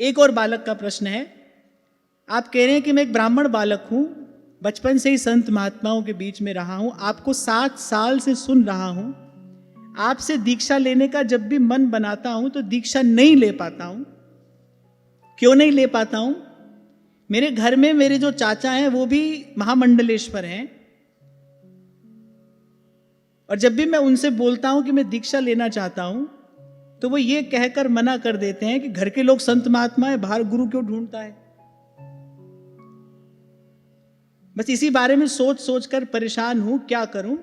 एक और बालक का प्रश्न है। आप कह रहे हैं कि मैं एक ब्राह्मण बालक हूं, बचपन से ही संत महात्माओं के बीच में रहा हूं, आपको 7 साल से सुन रहा हूं, आपसे दीक्षा लेने का जब भी मन बनाता हूं तो दीक्षा नहीं ले पाता हूं। क्यों नहीं ले पाता हूं? मेरे घर में मेरे जो चाचा हैं वो भी महामंडलेश्वर हैं, और जब भी मैं उनसे बोलता हूं कि मैं दीक्षा लेना चाहता हूं तो वो ये कहकर मना कर देते हैं कि घर के लोग संत महात्मा है, बाहर गुरु क्यों ढूंढता है। बस इसी बारे में सोच सोच कर परेशान हूं, क्या करूं,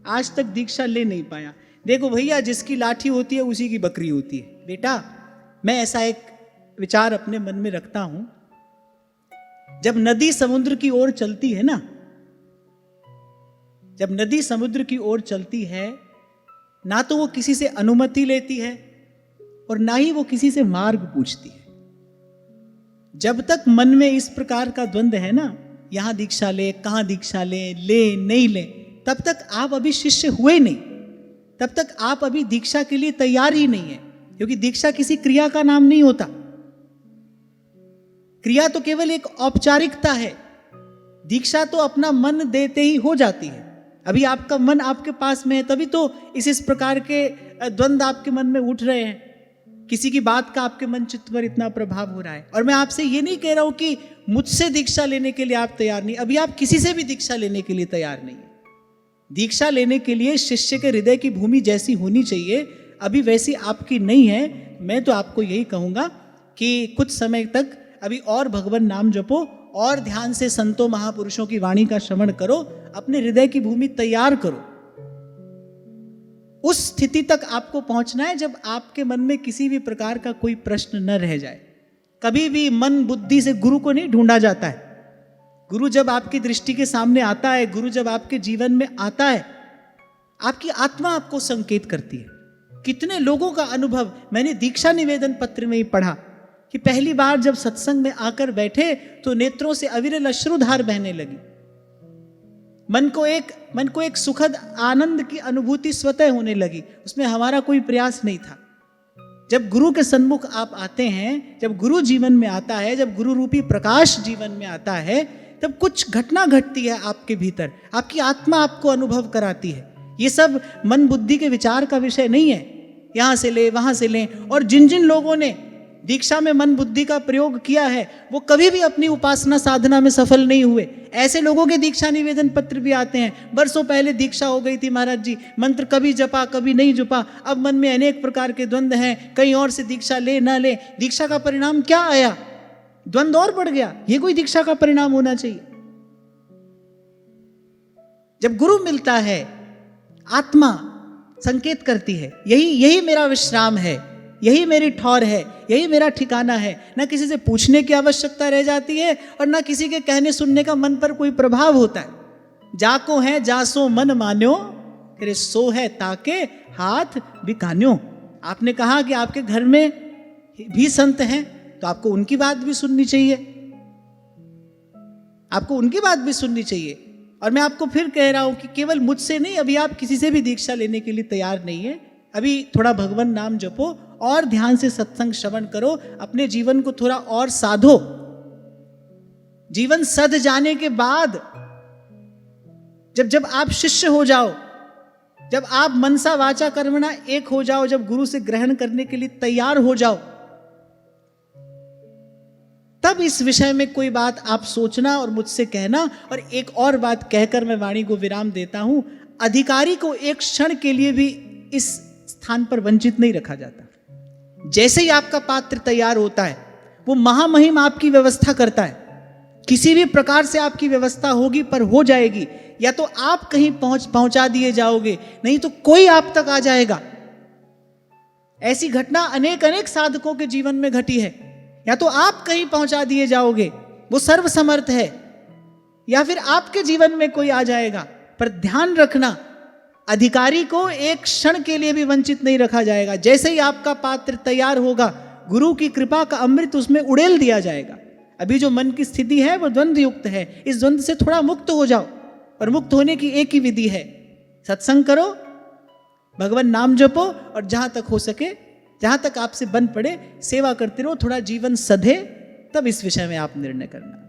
आज तक दीक्षा ले नहीं पाया। देखो भैया, जिसकी लाठी होती है उसी की बकरी होती है। बेटा, मैं ऐसा एक विचार अपने मन में रखता हूं, जब नदी समुद्र की ओर चलती है ना, जब नदी समुद्र की ओर चलती है, ना तो वो किसी से अनुमति लेती है और ना ही वो किसी से मार्ग पूछती है। जब तक मन में इस प्रकार का द्वंद्व है ना, यहां दीक्षा ले, कहां दीक्षा ले नहीं ले, तब तक आप अभी शिष्य हुए नहीं, तब तक आप अभी दीक्षा के लिए तैयार ही नहीं है। क्योंकि दीक्षा किसी क्रिया का नाम नहीं होता। क्रिया तो केवल एक औपचारिकता है, दीक्षा तो अपना मन देते ही हो जाती है। अभी आपका मन आपके पास में है, तभी तो इस प्रकार के द्वंद्व आपके मन में उठ रहे हैं, किसी की बात का आपके मन चित्त पर इतना प्रभाव हो रहा है। और मैं आपसे ये नहीं कह रहा हूं कि मुझसे दीक्षा लेने के लिए आप तैयार नहीं, अभी आप किसी से भी दीक्षा लेने के लिए तैयार नहीं है। दीक्षा लेने के लिए शिष्य के हृदय की भूमि जैसी होनी चाहिए, अभी वैसी आपकी नहीं है। मैं तो आपको यही कहूंगा कि कुछ समय तक अभी और भगवान नाम जपो और ध्यान से संतों महापुरुषों की वाणी का श्रवण करो, अपने हृदय की भूमि तैयार करो। उस स्थिति तक आपको पहुंचना है जब आपके मन में किसी भी प्रकार का कोई प्रश्न न रह जाए। कभी भी मन बुद्धि से गुरु को नहीं ढूंढा जाता है। गुरु जब आपकी दृष्टि के सामने आता है, गुरु जब आपके जीवन में आता है, आपकी आत्मा आपको संकेत करती है। कितने लोगों का अनुभव मैंने दीक्षा निवेदन पत्र में ही पढ़ा कि पहली बार जब सत्संग में आकर बैठे तो नेत्रों से अविरल अश्रुधार बहने लगी। मन को एक सुखद आनंद की अनुभूति स्वतः होने लगी, उसमें हमारा कोई प्रयास नहीं था। जब गुरु के सन्मुख आप आते हैं, जब गुरु जीवन में आता है, जब गुरु रूपी प्रकाश जीवन में आता है, तब कुछ घटना घटती है आपके भीतर, आपकी आत्मा आपको अनुभव कराती है। ये सब मन बुद्धि के विचार का विषय नहीं है, यहां से ले वहां से ले। और जिन जिन लोगों ने दीक्षा में मन बुद्धि का प्रयोग किया है वो कभी भी अपनी उपासना साधना में सफल नहीं हुए। ऐसे लोगों के दीक्षा निवेदन पत्र भी आते हैं, वर्षों पहले दीक्षा हो गई थी महाराज जी, मंत्र कभी जपा कभी नहीं जपा, अब मन में अनेक प्रकार के द्वंद्व हैं, कहीं और से दीक्षा ले ना ले। दीक्षा का परिणाम क्या आया? द्वंद्व और बढ़ गया। ये कोई दीक्षा का परिणाम होना चाहिए? जब गुरु मिलता है, आत्मा संकेत करती है, यही मेरा विश्राम है, यही मेरी ठौर है, यही मेरा ठिकाना है। ना किसी से पूछने की आवश्यकता रह जाती है और ना किसी के कहने सुनने का मन पर कोई प्रभाव होता है। जाको है जासो मन मान्यो, तेरे सो है ताके हाथ बिकान्यो। आपने कहा कि आपके घर में भी संत हैं तो आपको उनकी बात भी सुननी चाहिए, आपको उनकी बात भी सुननी चाहिए। और मैं आपको फिर कह रहा हूं कि केवल मुझसे नहीं, अभी आप किसी से भी दीक्षा लेने के लिए तैयार नहीं है, अभी थोड़ा भगवान नाम जपो और ध्यान से सत्संग श्रवण करो, अपने जीवन को थोड़ा और साधो। जीवन सध जाने के बाद जब आप शिष्य हो जाओ, जब आप मनसा वाचा कर्मणा एक हो जाओ, जब गुरु से ग्रहण करने के लिए तैयार हो जाओ, तब इस विषय में कोई बात आप सोचना और मुझसे कहना। और एक और बात कहकर मैं वाणी को विराम देता हूं, अधिकारी को एक क्षण के लिए भी इस स्थान पर वंचित नहीं रखा जाता। जैसे ही आपका पात्र तैयार होता है, वो महामहिम आपकी व्यवस्था करता है। किसी भी प्रकार से आपकी व्यवस्था होगी पर हो जाएगी, या तो आप कहीं पहुंचा दिए जाओगे, नहीं तो कोई आप तक आ जाएगा। ऐसी घटना अनेक साधकों के जीवन में घटी है। या तो आप कहीं पहुंचा दिए जाओगे, वो सर्वसमर्थ है, या फिर आपके जीवन में कोई आ जाएगा। पर ध्यान रखना, अधिकारी को एक क्षण के लिए भी वंचित नहीं रखा जाएगा। जैसे ही आपका पात्र तैयार होगा, गुरु की कृपा का अमृत उसमें उड़ेल दिया जाएगा। अभी जो मन की स्थिति है वो द्वंद्व युक्त है, इस द्वंद्व से थोड़ा मुक्त हो जाओ। और मुक्त होने की एक ही विधि है, सत्संग करो, भगवान नाम जपो और जहां तक हो सके जहाँ तक आपसे बन पड़े सेवा करते रहो, थोड़ा जीवन सधे, तब इस विषय में आप निर्णय करना।